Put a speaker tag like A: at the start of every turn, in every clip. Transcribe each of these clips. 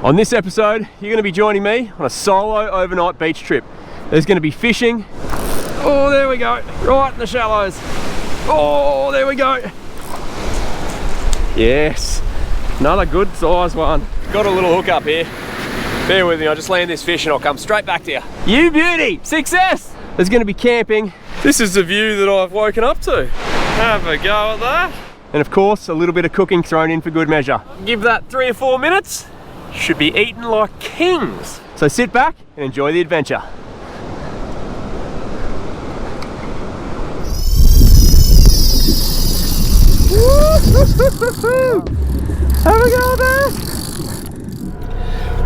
A: On this episode, you're going to be joining me on a solo overnight beach trip. There's going to be fishing. Oh, there we go. Right in the shallows. Oh, there we go. Yes. Another good size one. Got a little hook up here. Bear with me, I'll just land this fish and I'll come straight back to you. You beauty! Success! There's going to be camping. This is the view that I've woken up to. Have a go at that. And of course, a little bit of cooking thrown in for good measure. Give that 3 or 4 minutes. Should be eating like kings. So sit back and enjoy the adventure. Have a go there.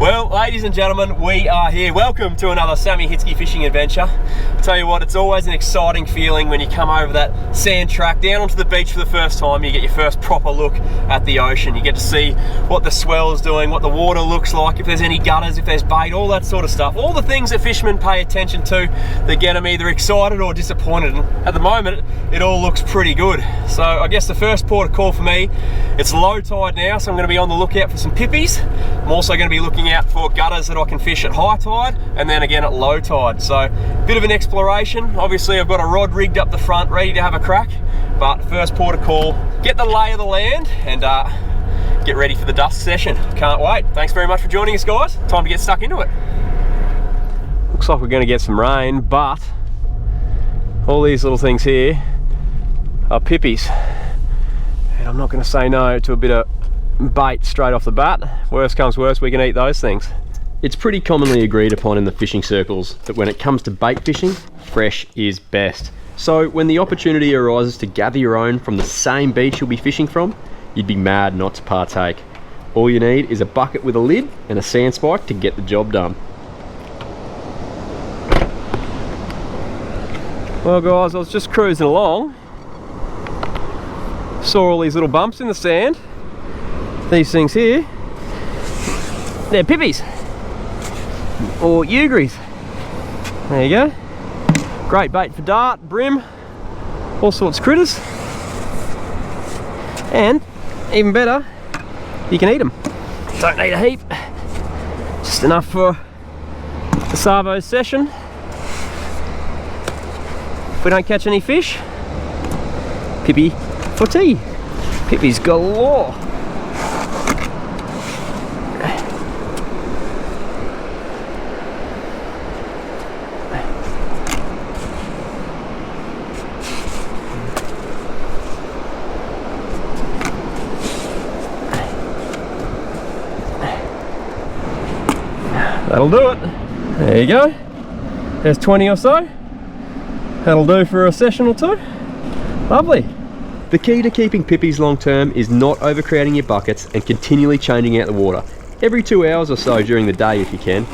A: Well, ladies and gentlemen, we are here. Welcome to another Sammy Hitzke fishing adventure. I'll tell you what, it's always an exciting feeling when you come over that sand track down onto the beach for the first time. You get your first proper look at the ocean. You get to see what the swell is doing, what the water looks like, if there's any gutters, if there's bait, all that sort of stuff. All the things that fishermen pay attention to that get them either excited or disappointed. And at the moment, it all looks pretty good. So I guess the first port of call for me, it's low tide now, so I'm going to be on the lookout for some pippies. I'm also going to be looking out for gutters that I can fish at high tide and then again at low tide. So a bit of an exploration. Obviously I've got a rod rigged up the front ready to have a crack, but first port of call, get the lay of the land and get ready for the dusk session. Can't wait. Thanks very much for joining us, guys. Time to get stuck into it. Looks like we're going to get some rain, but all these little things here are pippies and I'm not going to say no to a bit of bait straight off the bat. Worst comes worst, we can eat those things. It's pretty commonly agreed upon in the fishing circles that when it comes to bait fishing, fresh is best. So when the opportunity arises to gather your own from the same beach you'll be fishing from, you'd be mad not to partake. All you need is a bucket with a lid and a sand spike to get the job done. Well guys, I was just cruising along, saw all these little bumps in the sand. These things here, they're pippies or ugries. There you go. Great bait for dart, brim, all sorts of critters. And even better, you can eat them. Don't need a heap, just enough for the Savo session. If we don't catch any fish, pippy for tea. Pippies galore. That'll do it. There you go. There's 20 or so. That'll do for a session or two. Lovely. The key to keeping pippies long term is not overcrowding your buckets and continually changing out the water. Every 2 hours or so during the day if you can.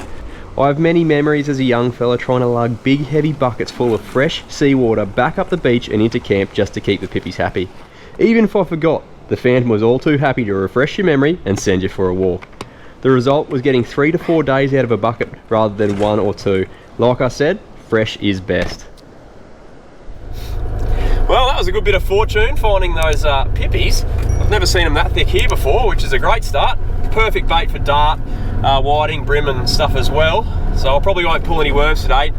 A: I have many memories as a young fella trying to lug big heavy buckets full of fresh seawater back up the beach and into camp just to keep the pippies happy. Even if I forgot, the phantom was all too happy to refresh your memory and send you for a walk. The result was getting 3 to 4 days out of a bucket rather than 1 or 2. Like I said, fresh is best. Well, that was a good bit of fortune finding those pippies. I've never seen them that thick here before, which is a great start. Perfect bait for dart, whiting, brim and stuff as well. So I probably won't pull any worms today.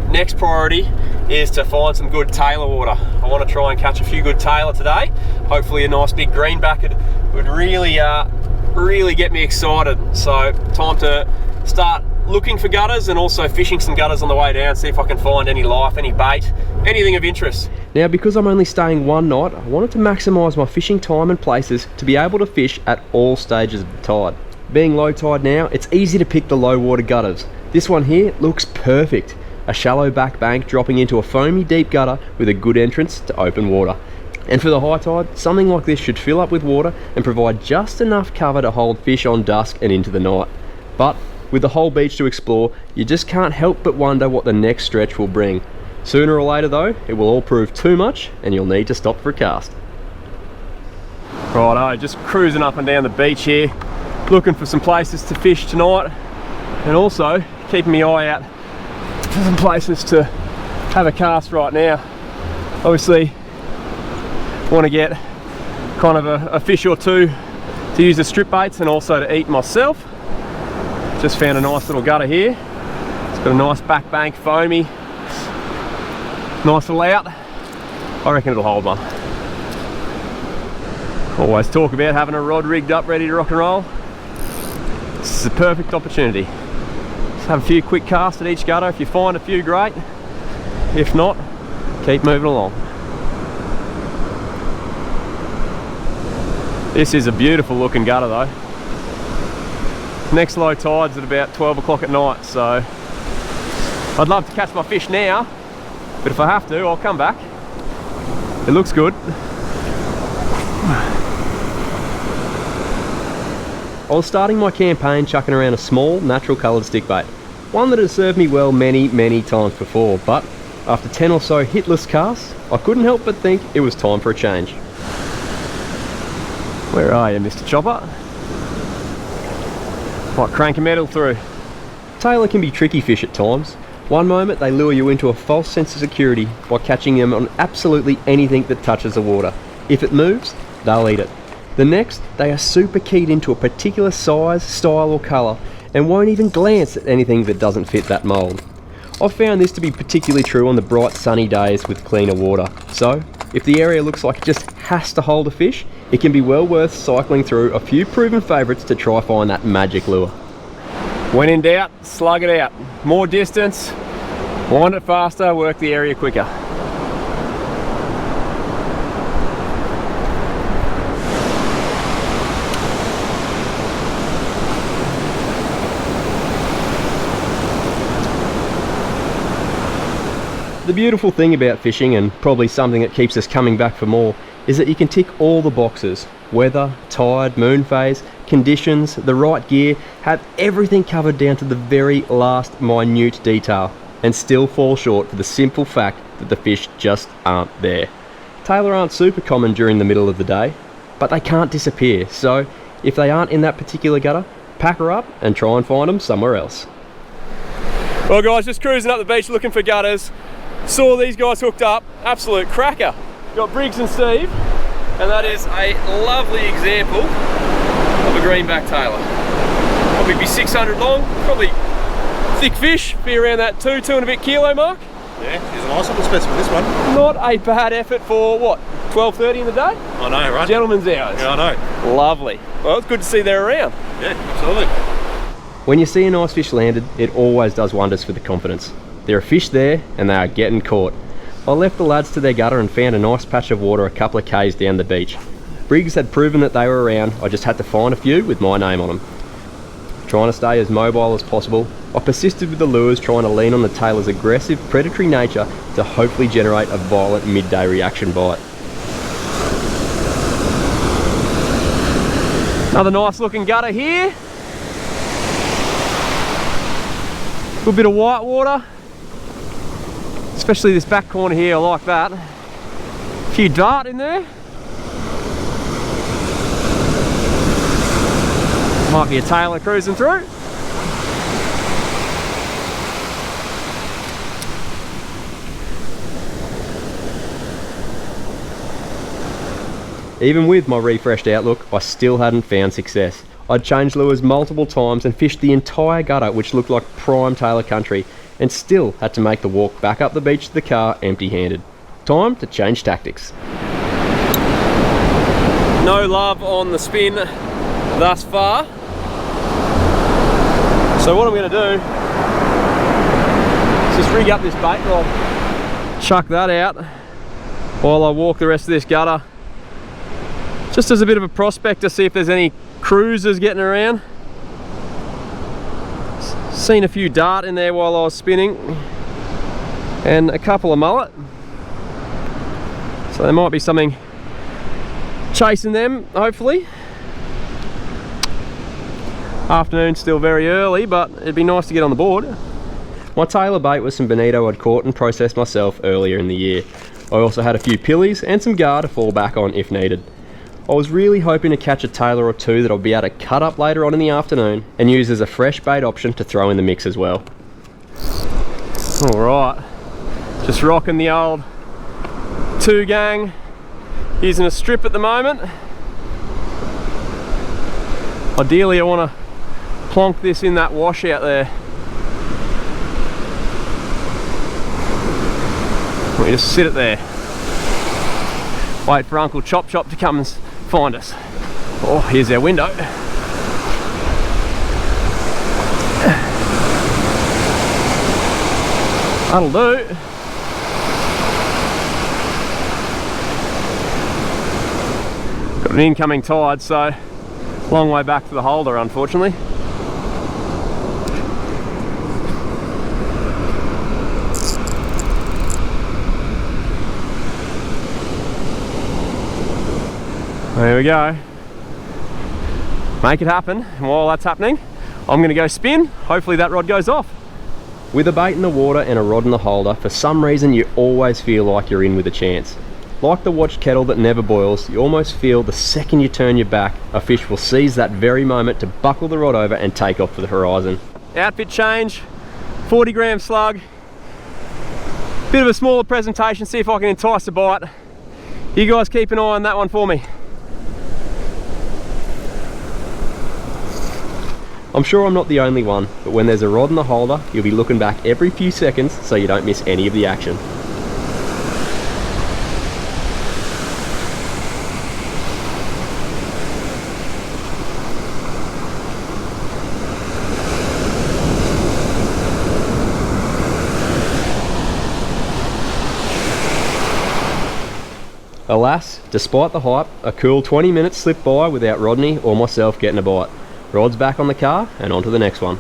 A: Next priority is to find some good Tailor water. I want to try and catch a few good Tailor today. Hopefully a nice big greenback would really get me excited. So time to start looking for gutters and also fishing some gutters on the way down, see if I can find any life, any bait, anything of interest. Now because I'm only staying one night, I wanted to maximise my fishing time and places to be able to fish at all stages of the tide. Being low tide now, it's easy to pick the low water gutters. This one here looks perfect. A shallow back bank dropping into a foamy deep gutter with a good entrance to open water. And for the high tide, something like this should fill up with water and provide just enough cover to hold fish on dusk and into the night. But with the whole beach to explore, you just can't help but wonder what the next stretch will bring. Sooner or later though, it will all prove too much and you'll need to stop for a cast. Righto, just cruising up and down the beach here, looking for some places to fish tonight and also keeping my eye out for some places to have a cast right now. Obviously want to get kind of a fish or two to use as strip baits and also to eat myself. Just found a nice little gutter here. It's got a nice back bank, foamy, nice little out. I reckon it'll hold one. Always talk about having a rod rigged up ready to rock and roll. This is a perfect opportunity. Just have a few quick casts at each gutter. If you find a few, great. If not, keep moving along. This is a beautiful looking gutter though. Next low tide's at about 12 o'clock at night, so I'd love to catch my fish now, but if I have to, I'll come back. It looks good. I was starting my campaign chucking around a small, natural coloured stickbait. One that has served me well many times before, but after 10 or so hitless casts, I couldn't help but think it was time for a change. Where are you, Mr. Chopper? Might crank a metal through. Tailor can be tricky fish at times. One moment they lure you into a false sense of security by catching them on absolutely anything that touches the water. If it moves, they'll eat it. The next, they are super keyed into a particular size, style or colour and won't even glance at anything that doesn't fit that mould. I've found this to be particularly true on the bright sunny days with cleaner water. So, if the area looks like it just has to hold a fish, it can be well worth cycling through a few proven favourites to try find that magic lure. When in doubt, slug it out. More distance, wind it faster, work the area quicker. The beautiful thing about fishing, and probably something that keeps us coming back for more, is that you can tick all the boxes. Weather, tide, moon phase, conditions, the right gear, have everything covered down to the very last minute detail, and still fall short for the simple fact that the fish just aren't there. Tailor aren't super common during the middle of the day, but they can't disappear, so if they aren't in that particular gutter, pack her up and try and find them somewhere else. Well guys, just cruising up the beach looking for gutters. Saw these guys hooked up, absolute cracker. Got Briggs and Steve, and that is a lovely example of a greenback Tailor. Probably be 600 long, probably thick fish, be around that 2 and a bit kilo mark.
B: Yeah, he's a nice little specimen, this one.
A: Not a bad effort for what, 12:30 in the day?
B: I know, right?
A: Gentleman's hours.
B: Yeah, I know.
A: Lovely. Well, it's good to see they're around.
B: Yeah, absolutely.
A: When you see a nice fish landed, it always does wonders for the confidence. There are fish there and they are getting caught. I left the lads to their gutter and found a nice patch of water a couple of k's down the beach. Briggs had proven that they were around, I just had to find a few with my name on them. Trying to stay as mobile as possible, I persisted with the lures, trying to lean on the Tailor's aggressive predatory nature to hopefully generate a violent midday reaction bite. Another nice looking gutter here. Good bit of white water. Especially this back corner here, I like that. A few dart in there. Might be a Tailor cruising through. Even with my refreshed outlook, I still hadn't found success. I'd changed lures multiple times and fished the entire gutter, which looked like prime Tailor country, and still had to make the walk back up the beach to the car empty-handed. Time to change tactics. No love on the spin thus far. So what I'm going to do is just rig up this bait rod, chuck that out while I walk the rest of this gutter, just as a bit of a prospect to see if there's any cruisers getting around. Seen a few dart in there while I was spinning and a couple of mullet, so there might be something chasing them, hopefully. Afternoon's still very early, but it'd be nice to get on the board. My Tailor bait was some bonito I'd caught and processed myself earlier in the year. I also had a few pillies and some gar to fall back on if needed. I was really hoping to catch a Tailor or two that I'll be able to cut up later on in the afternoon and use as a fresh bait option to throw in the mix as well. Alright, just rocking the old 2 gang, using a strip at the moment. Ideally I want to plonk this in that wash out there. We just sit it there. Wait for Uncle Chop Chop to come and find us. Oh, here's our window. That'll do. Got an incoming tide, so long way back to the holder, unfortunately. There we go. Make it happen, and while that's happening, I'm gonna go spin. Hopefully that rod goes off. With a bait in the water and a rod in the holder, for some reason you always feel like you're in with a chance. Like the watched kettle that never boils, you almost feel the second you turn your back, a fish will seize that very moment to buckle the rod over and take off for the horizon. Outfit change, 40 gram slug. Bit of a smaller presentation, see if I can entice a bite. You guys keep an eye on that one for me. I'm sure I'm not the only one, but when there's a rod in the holder, you'll be looking back every few seconds so you don't miss any of the action. Alas, despite the hype, a cool 20 minutes slipped by without Rodney or myself getting a bite. Rod's back on the car and on to the next one.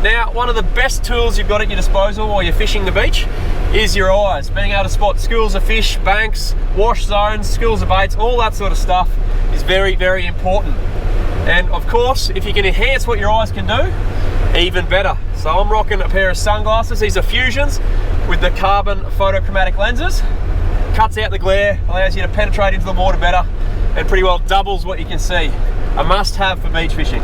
A: Now, one of the best tools you've got at your disposal while you're fishing the beach is your eyes. Being able to spot schools of fish, banks, wash zones, schools of baits, all that sort of stuff is very, very important. And of course, if you can enhance what your eyes can do, even better. So I'm rocking a pair of sunglasses. These are Fusions with the carbon photochromatic lenses. Cuts out the glare, allows you to penetrate into the water better, and pretty well doubles what you can see. A must-have for beach fishing.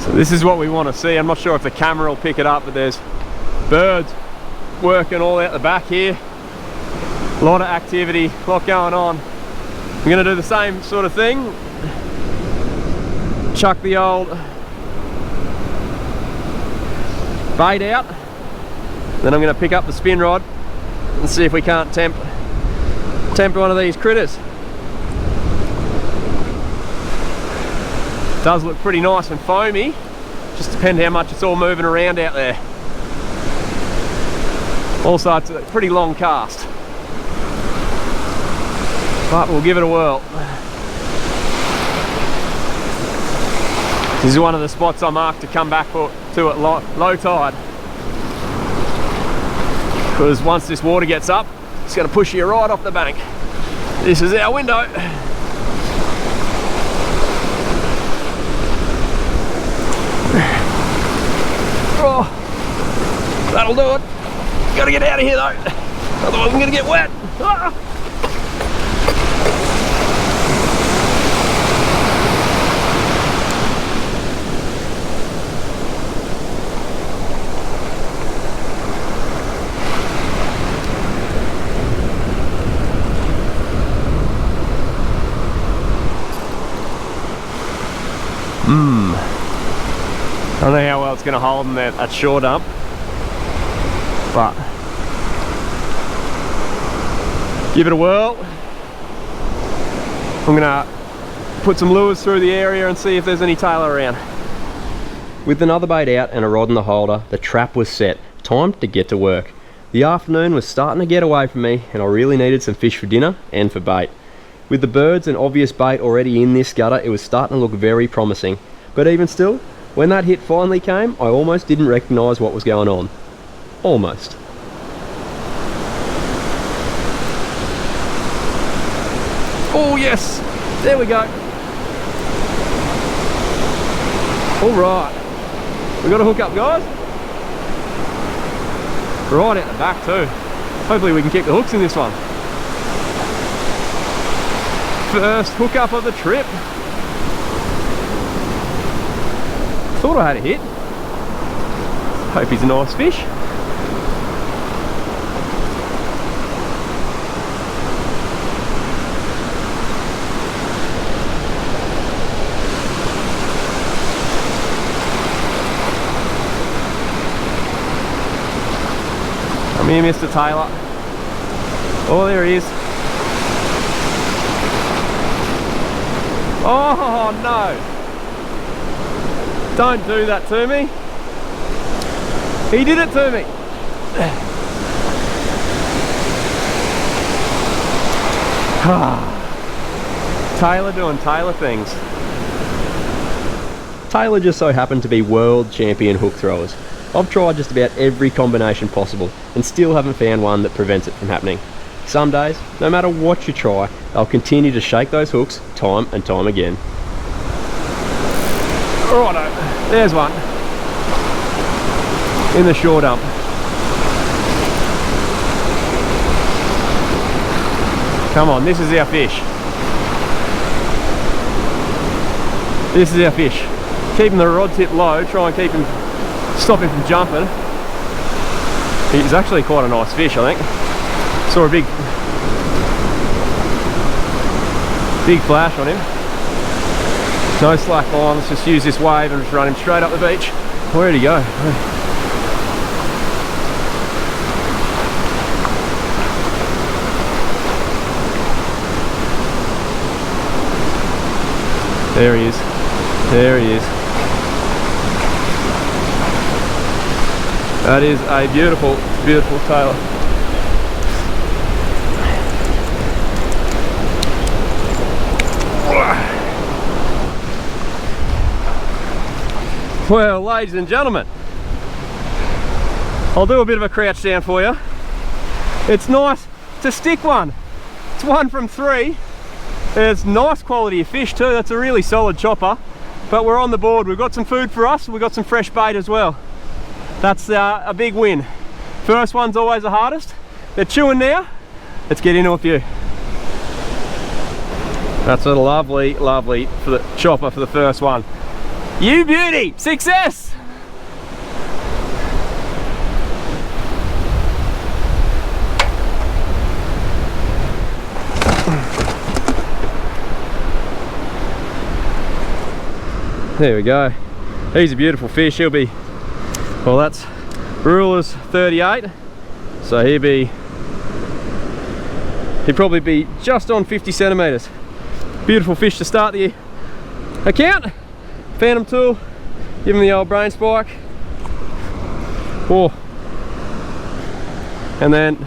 A: So this is what we want to see. I'm not sure if the camera will pick it up, but there's birds working all out the back here. A lot of activity, a lot going on. I'm going to do the same sort of thing. Chuck the old bait out. Then I'm going to pick up the spin rod and see if we can't tempt one of these critters. It does look pretty nice and foamy. Just depends how much it's all moving around out there. Also, it's a pretty long cast, but we'll give it a whirl. This is one of the spots I marked to come back to at low tide, because once this water gets up, it's going to push you right off the bank. This is our window. Oh, that'll do it. Gotta get out of here though, otherwise I'm gonna get wet. Ah! I don't know how well it's going to hold them there at shore dump, but give it a whirl. I'm going to put some lures through the area and see if there's any Tailor around. With another bait out and a rod in the holder, the trap was set. Time to get to work. The afternoon was starting to get away from me and I really needed some fish for dinner and for bait. With the birds and obvious bait already in this gutter, it was starting to look very promising. But even still, when that hit finally came, I almost didn't recognise what was going on. Almost. Oh yes, there we go. All right, we got a hook up, guys. Right out the back too. Hopefully we can keep the hooks in this one. First hookup of the trip. Thought I had a hit. Hope he's a nice fish. Come here, Mr. Tailor. Oh, there he is. Oh no! Don't do that to me. He did it to me. Tailor doing Tailor things. Tailor just so happened to be world champion hook throwers. I've tried just about every combination possible and still haven't found one that prevents it from happening. Some days, no matter what you try, they'll continue to shake those hooks time and time again. Righto, there's one. In the shore dump. Come on, this is our fish. This is our fish. Keeping the rod tip low, try and keep him, stop him from jumping. He's actually quite a nice fish, I think. Saw a big flash on him. No slack line, let's just use this wave and just run him straight up the beach. Where'd he go? There he is. There he is. That is a beautiful, beautiful Tailor. Well, ladies and gentlemen, I'll do a bit of a crouch down for you. It's nice to stick one. It's 1 from 3. It's nice quality of fish too. That's a really solid chopper. But we're on the board. We've got some food for us. We've got some fresh bait as well. That's a big win. First one's always the hardest. They're chewing now. Let's get into a few. That's a lovely, lovely for the chopper for the first one. You beauty! Success! There we go. He's a beautiful fish. He'll be, well, that's ruler's 38, so he'd probably be just on 50 centimeters. Beautiful fish to start the account. Phantom tool, give him the old brain spike. Oh. And then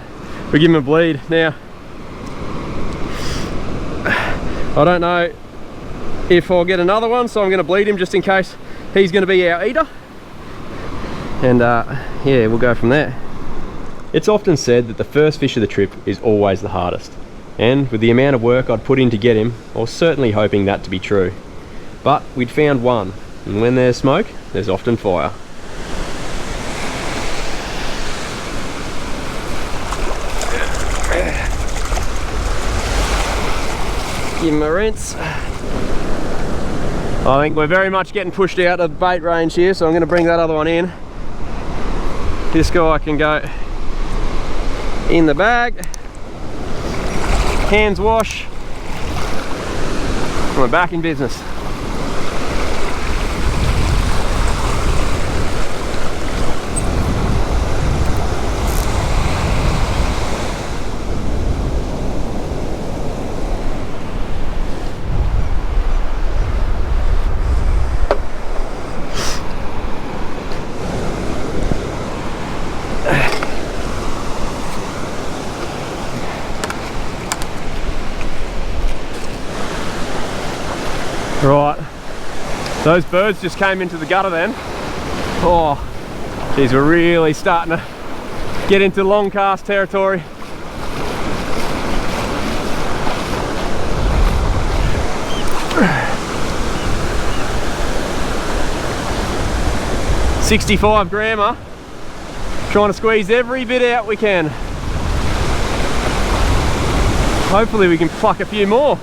A: we give him a bleed. Now, I don't know if I'll get another one, so I'm going to bleed him just in case he's going to be our eater. And yeah, we'll go from there. It's often said that the first fish of the trip is always the hardest. And with the amount of work I'd put in to get him, I was certainly hoping that to be true. But we'd found one, and when there's smoke, there's often fire. Give him a rinse. I think we're very much getting pushed out of the bait range here, so I'm going to bring that other one in. This guy can go in the bag. Hands wash. And we're back in business. Right, those birds just came into the gutter then. Oh, geez, we're really starting to get into long cast territory. .65 grammer, trying to squeeze every bit out we can. Hopefully we can pluck a few more.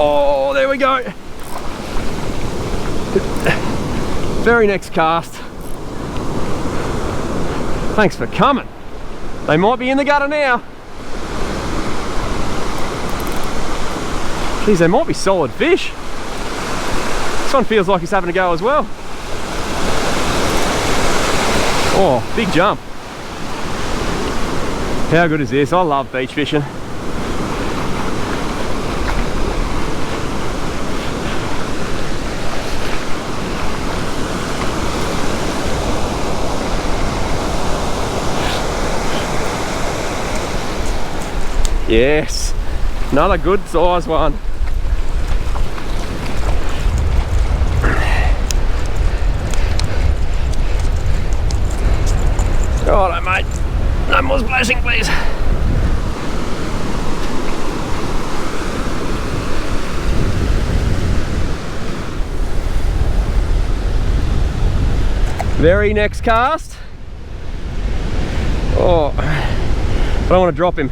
A: Oh, there we go. Very next cast. Thanks for coming. They might be in the gutter now. Geez, they might be solid fish. This one feels like he's having a go as well. Oh, big jump. How good is this? I love beach fishing. Yes, another good size one. Righto, mate. No more splashing, please. Very next cast. Oh, I don't want to drop him.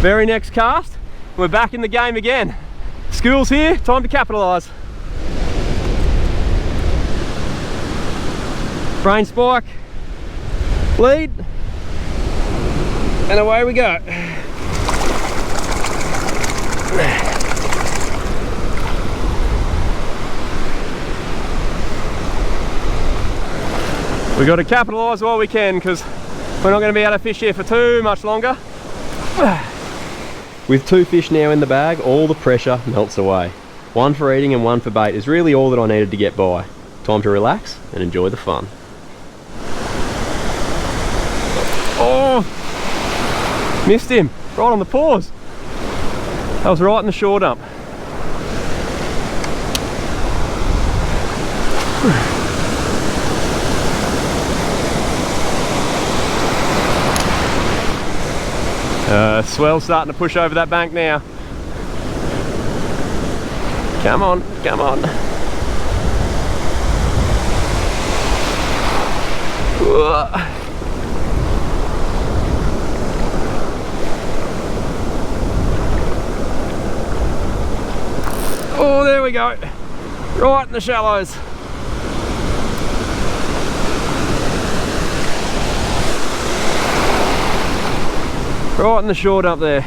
A: Very next cast. We're back in the game again. School's here, time to capitalise. Brain spike, lead, and away we go. We've got to capitalise while we can, because we're not going to be able to fish here for too much longer. With 2 fish now in the bag, all the pressure melts away. One for eating and one for bait is really all that I needed to get by. Time to relax and enjoy the fun. Oh, missed him, right on the paws. That was right in the shore dump. Swell's starting to push over that bank now. Come on, come on. Oh, there we go. Right in the shallows. Right in the shore dump there.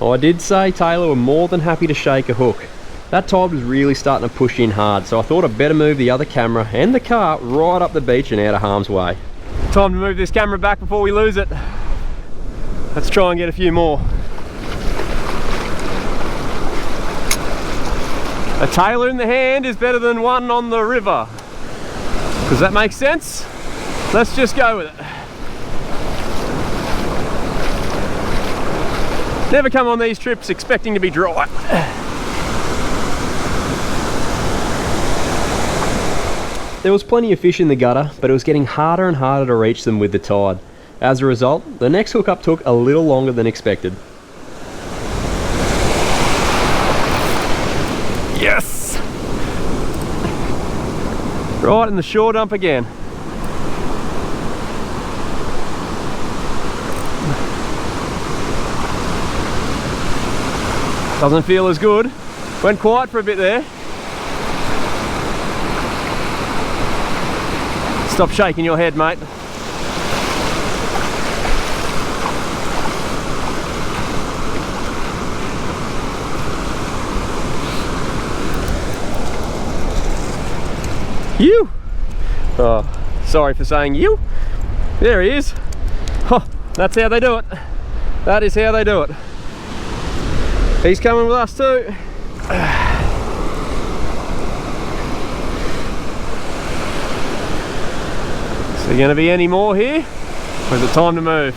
A: Oh, I did say Tailor were more than happy to shake a hook. That tide was really starting to push in hard, so I thought I'd better move the other camera and the car right up the beach and out of harm's way. Time to move this camera back before we lose it. Let's try and get a few more. A Tailor in the hand is better than one on the river. Does that make sense? Let's just go with it. Never come on these trips expecting to be dry. There was plenty of fish in the gutter, but it was getting harder and harder to reach them with the tide. As a result, the next hookup took a little longer than expected. Yes! Right in the shore dump again. Doesn't feel as good. Went quiet for a bit there. Stop shaking your head, mate. You! Oh, sorry for saying you. There he is. Oh, that's how they do it. That is how they do it. He's coming with us too. Is there going to be any more here? Or is it time to move?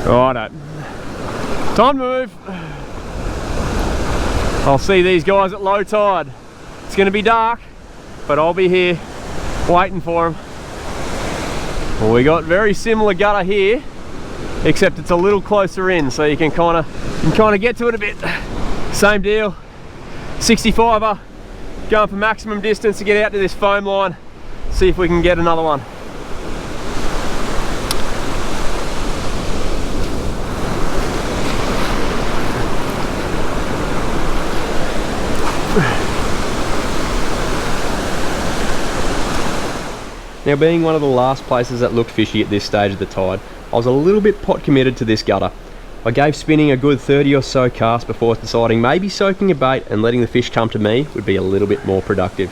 A: Righto. Time to move. I'll see these guys at low tide. It's going to be dark, but I'll be here waiting for them. Well, we got very similar gutter here, except it's a little closer in, so you can kind of get to it a bit. Same deal, 65er, going for maximum distance to get out to this foam line, see if we can get another one. Now, being one of the last places that looked fishy at this stage of the tide, I was a little bit pot committed to this gutter. I gave spinning a good 30 or so casts before deciding maybe soaking a bait and letting the fish come to me would be a little bit more productive.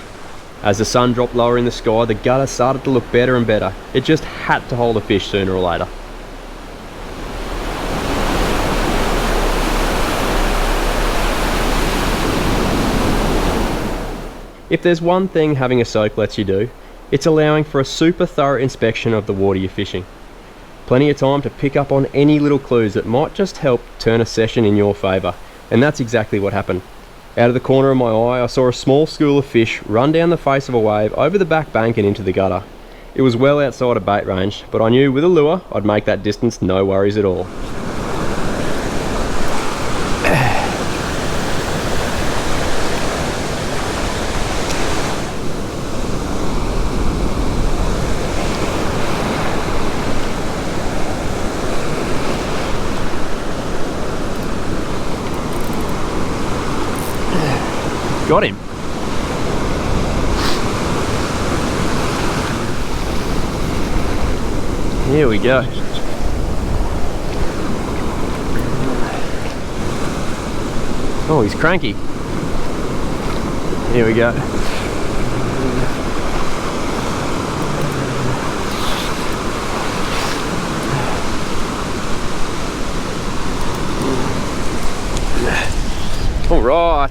A: As the sun dropped lower in the sky, the gutter started to look better and better. It just had to hold a fish sooner or later. If there's one thing having a soak lets you do, it's allowing for a super thorough inspection of the water you're fishing. Plenty of time to pick up on any little clues that might just help turn a session in your favour, and that's exactly what happened. Out of the corner of my eye, I saw a small school of fish run down the face of a wave over the back bank and into the gutter. It was well outside of bait range, but I knew with a lure I'd make that distance no worries at all. Got him. Here we go. Oh, he's cranky. Here we go. All right.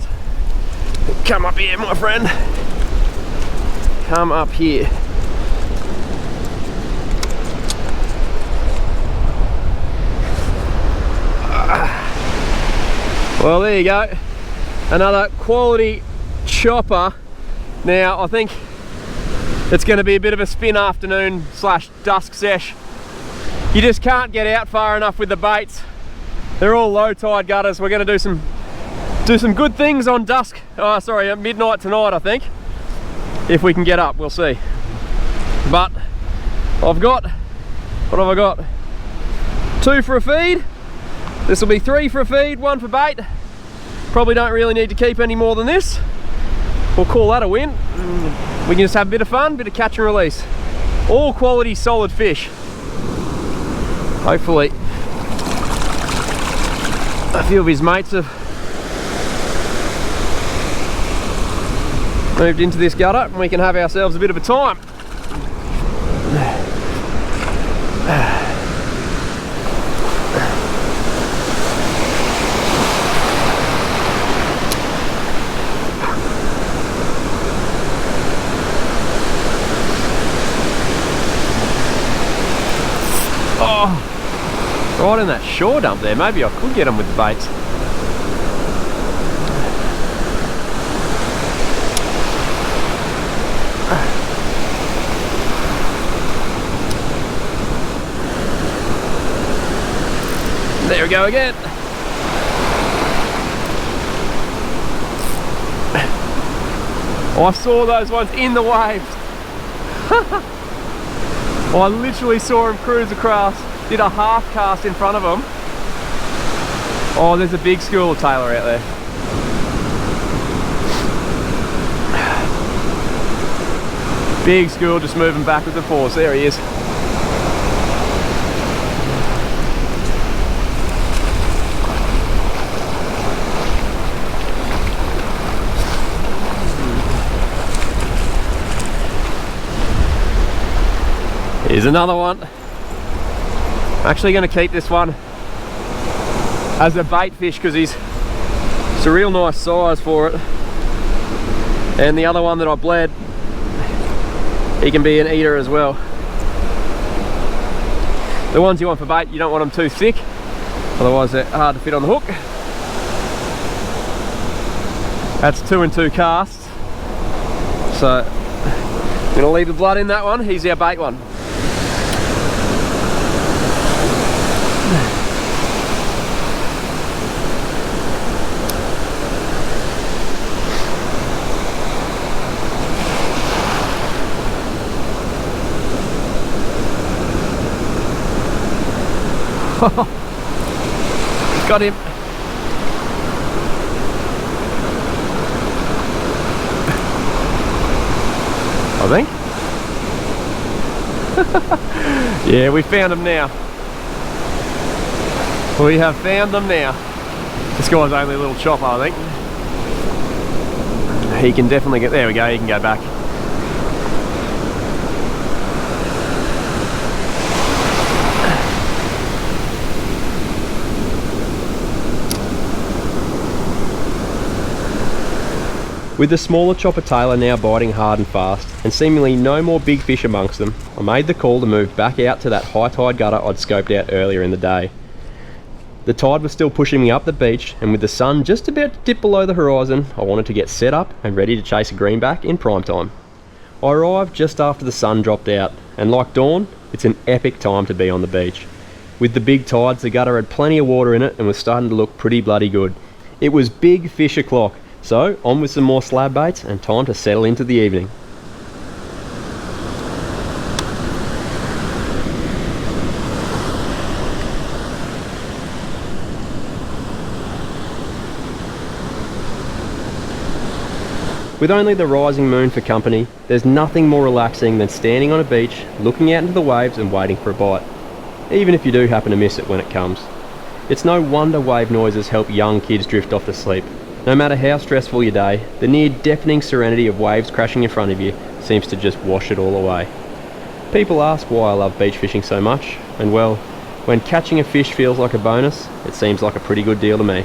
A: Come up here, my friend. Come up here. Well, there you go. Another quality chopper. Now, I think it's going to be a bit of a spin afternoon / dusk sesh. You just can't get out far enough with the baits. They're all low tide gutters. We're going to do some good things on dusk. Oh, sorry, at midnight tonight, I think. If we can get up, we'll see. But I've got, what have I got? 2 for a feed. This will be 3 for a feed, 1 for bait. Probably don't really need to keep any more than this. We'll call that a win. We can just have a bit of fun, bit of catch and release. All quality, solid fish. Hopefully a few of his mates have moved into this gutter and we can have ourselves a bit of a time. Oh, right in that shore dump there. Maybe I could get them with the baits. There we go again. Oh, I saw those ones in the waves. Oh, I literally saw him cruise across, did a half cast in front of him. Oh, there's a big school of Tailor out there. Big school just moving backwards and forwards. There he is. Here's another one. I'm actually going to keep this one as a bait fish because it's a real nice size for it. And the other one that I bled, he can be an eater as well. The ones you want for bait, you don't want them too thick, otherwise they're hard to fit on the hook. That's 2 and 2 casts. So I'm going to leave the blood in that one. He's our bait one. Got him. I think. Yeah, we found them now. We have found them now. This guy's only a little chopper, I think. He can definitely get, there we go, he can go back. With the smaller chopper Tailor now biting hard and fast, and seemingly no more big fish amongst them, I made the call to move back out to that high tide gutter I'd scoped out earlier in the day. The tide was still pushing me up the beach, and with the sun just about to dip below the horizon, I wanted to get set up and ready to chase a greenback in prime time. I arrived just after the sun dropped out, and like dawn, it's an epic time to be on the beach. With the big tides, the gutter had plenty of water in it and was starting to look pretty bloody good. It was big fish o'clock. So, on with some more slab baits and time to settle into the evening. With only the rising moon for company, there's nothing more relaxing than standing on a beach, looking out into the waves and waiting for a bite, even if you do happen to miss it when it comes. It's no wonder wave noises help young kids drift off to sleep. No matter how stressful your day, the near deafening serenity of waves crashing in front of you seems to just wash it all away. People ask why I love beach fishing so much, and well, when catching a fish feels like a bonus, it seems like a pretty good deal to me.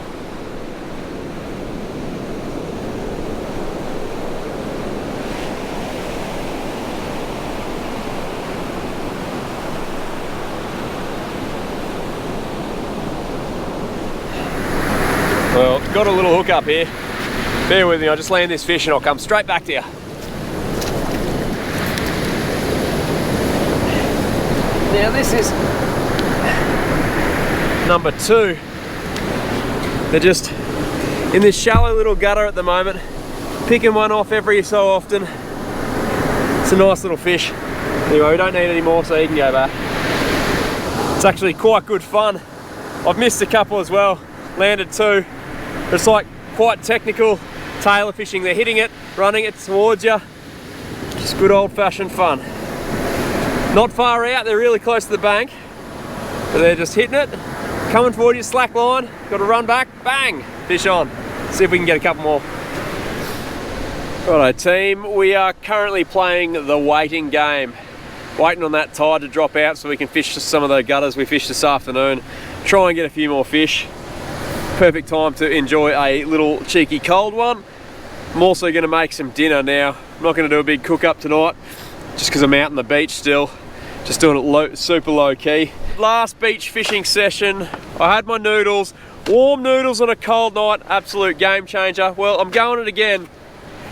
A: Well, got a little hook up here. Bear with me, I'll just land this fish and I'll come straight back to you. Now this is number 2. They're just in this shallow little gutter at the moment, picking one off every so often. It's a nice little fish. Anyway, we don't need any more, so he can go back. It's actually quite good fun. I've missed a couple as well, landed 2. It's like quite technical tailor fishing. They're hitting it, running it towards you. Just good old-fashioned fun. Not far out, they're really close to the bank, but they're just hitting it, coming toward you, slack line, got to run back, bang, fish on. See if we can get a couple more. Righto team, we are currently playing the waiting game. Waiting on that tide to drop out so we can fish some of the gutters we fished this afternoon. Try and get a few more fish. Perfect time to enjoy a little cheeky cold one. I'm also going to make some dinner now. I'm not going to do a big cook up tonight just because I'm out on the beach still. Just doing it super low key. Last beach fishing session, I had my noodles. Warm noodles on a cold night, absolute game changer. Well, I'm going it again.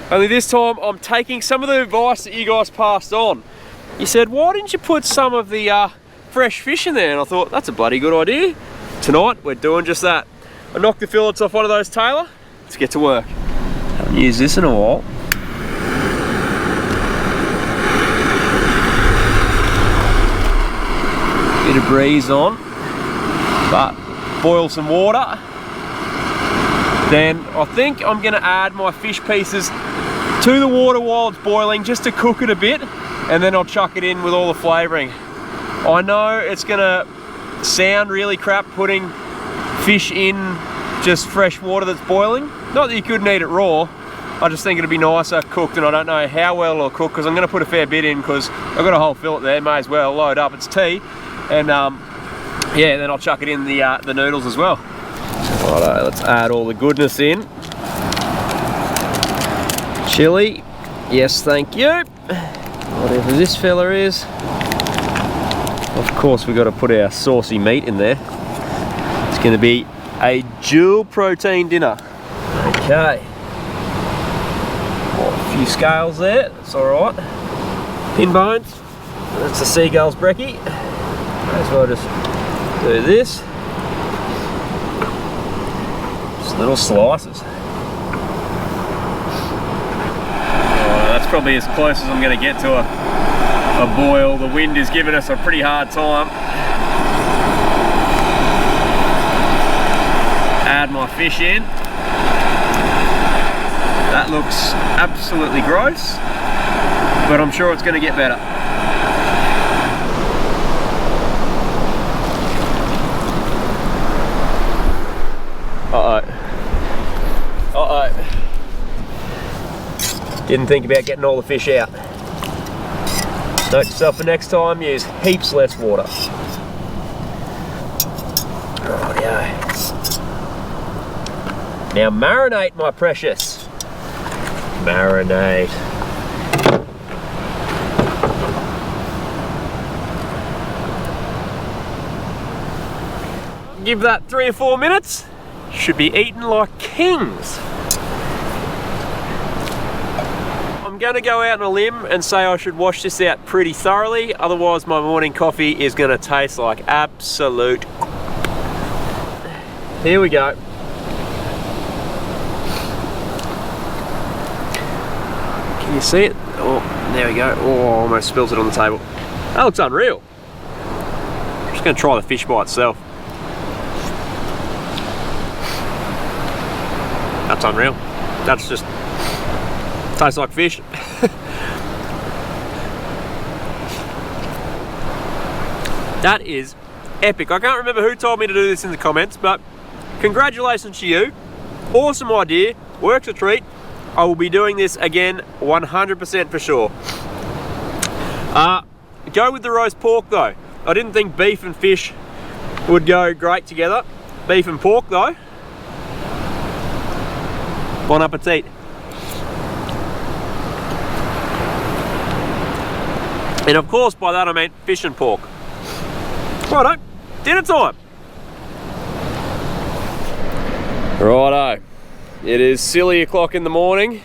A: Only this time I'm taking some of the advice that you guys passed on. You said, why didn't you put some of the fresh fish in there? And I thought, that's a bloody good idea. Tonight, we're doing just that. I knocked the fillets off one of those Tailor. Let's get to work. Haven't used this in a while. Bit of breeze on, but boil some water. Then I think I'm going to add my fish pieces to the water while it's boiling just to cook it a bit, and then I'll chuck it in with all the flavouring. I know it's going to sound really crap putting fish in just fresh water that's boiling. Not that you couldn't eat it raw, I just think it'd be nicer cooked, and I don't know how well it'll cook because I'm going to put a fair bit in because I've got a whole fillet there, may as well load up, it's tea, and yeah, then I'll chuck it in the noodles as well. Righto, let's add all the goodness in. Chili, yes thank you. Whatever this fella is. Of course we've got to put our saucy meat in there. It's going to be a dual protein dinner. Okay. A few scales there, that's alright. Pin bones, that's the seagull's brekkie. May as well just do this. Just little slices. That's probably as close as I'm going to get to a boil. The wind is giving us a pretty hard time. add my fish in. That looks absolutely gross, but I'm sure it's going to get better. Didn't think about getting all the fish out. Note to self for next time, use heaps less water. Rightio. Now marinate, my precious. Marinate. Give that 3 or 4 minutes. Should be eaten like kings. I'm going to go out on a limb and say I should wash this out pretty thoroughly, otherwise my morning coffee is going to taste like absolute. Here we go. Can you see it? Oh, there we go. Oh, almost spills it on the table. That looks unreal. I'm just going to try the fish by itself. That's unreal. That's just tastes like fish. That is epic. I can't remember who told me to do this in the comments, but congratulations to you. Awesome idea. Works a treat. I will be doing this again 100% for sure. Go with the roast pork though. I didn't think beef and fish would go great together. Beef and pork though. Bon appetit. And of course by that I meant fish and pork. Righto, dinner time. Righto, it is silly o'clock in the morning.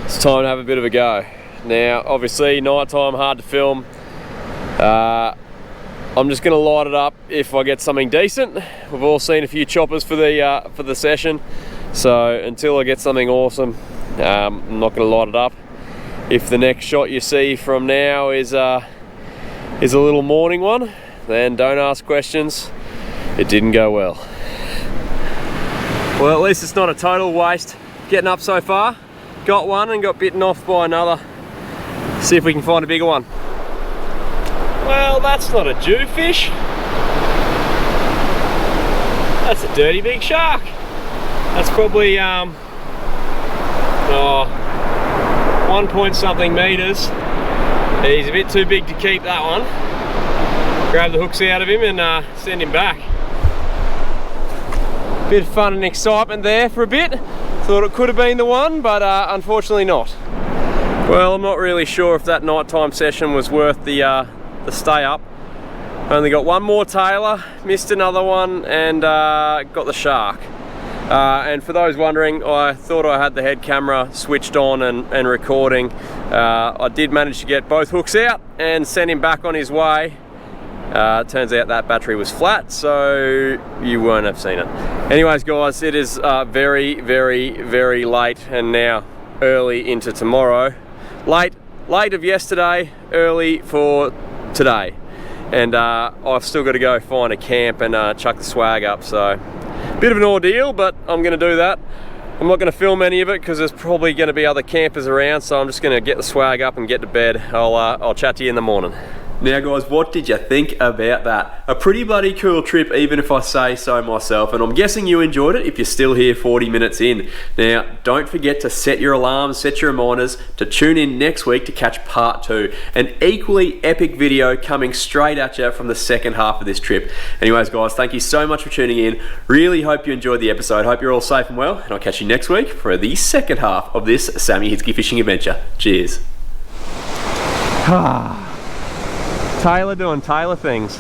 A: It's time to have a bit of a go. Now obviously night time, hard to film. I'm just going to light it up if I get something decent. We've all seen a few choppers for the session. So until I get something awesome, I'm not going to light it up. If the next shot you see from now is a little morning one, then don't ask questions. It didn't go well. Well, at least it's not a total waste getting up so far. Got one and got bitten off by another. See if we can find a bigger one. Well, that's not a jewfish. That's a dirty big shark. That's probably 1 point something meters. He's a bit too big to keep that one. Grab the hooks out of him and send him back. Bit of fun and excitement there for a bit. Thought it could have been the one, but unfortunately not. Well, I'm not really sure if that nighttime session was worth the stay up. Only got one more Tailor, missed another one, and got the shark. And for those wondering, I thought I had the head camera switched on and recording. I did manage to get both hooks out and send him back on his way. Turns out that battery was flat, so you won't have seen it. Anyways guys, it is very, very, very late and now early into tomorrow. Late of yesterday, early for today. And I've still got to go find a camp and chuck the swag up, so bit of an ordeal, but I'm going to do that. I'm not going to film any of it because there's probably going to be other campers around, so I'm just going to get the swag up and get to bed. I'll chat to you in the morning. Now guys, what did you think about that? A pretty bloody cool trip, even if I say so myself, and I'm guessing you enjoyed it if you're still here 40 minutes in. Now, don't forget to set your alarms, set your reminders to tune in next week to catch part 2. An equally epic video coming straight at you from the second half of this trip. Anyways guys, thank you so much for tuning in. Really hope you enjoyed the episode. Hope you're all safe and well, and I'll catch you next week for the second half of this Sammy Hitzke fishing adventure. Cheers. Tailor doing Tailor things.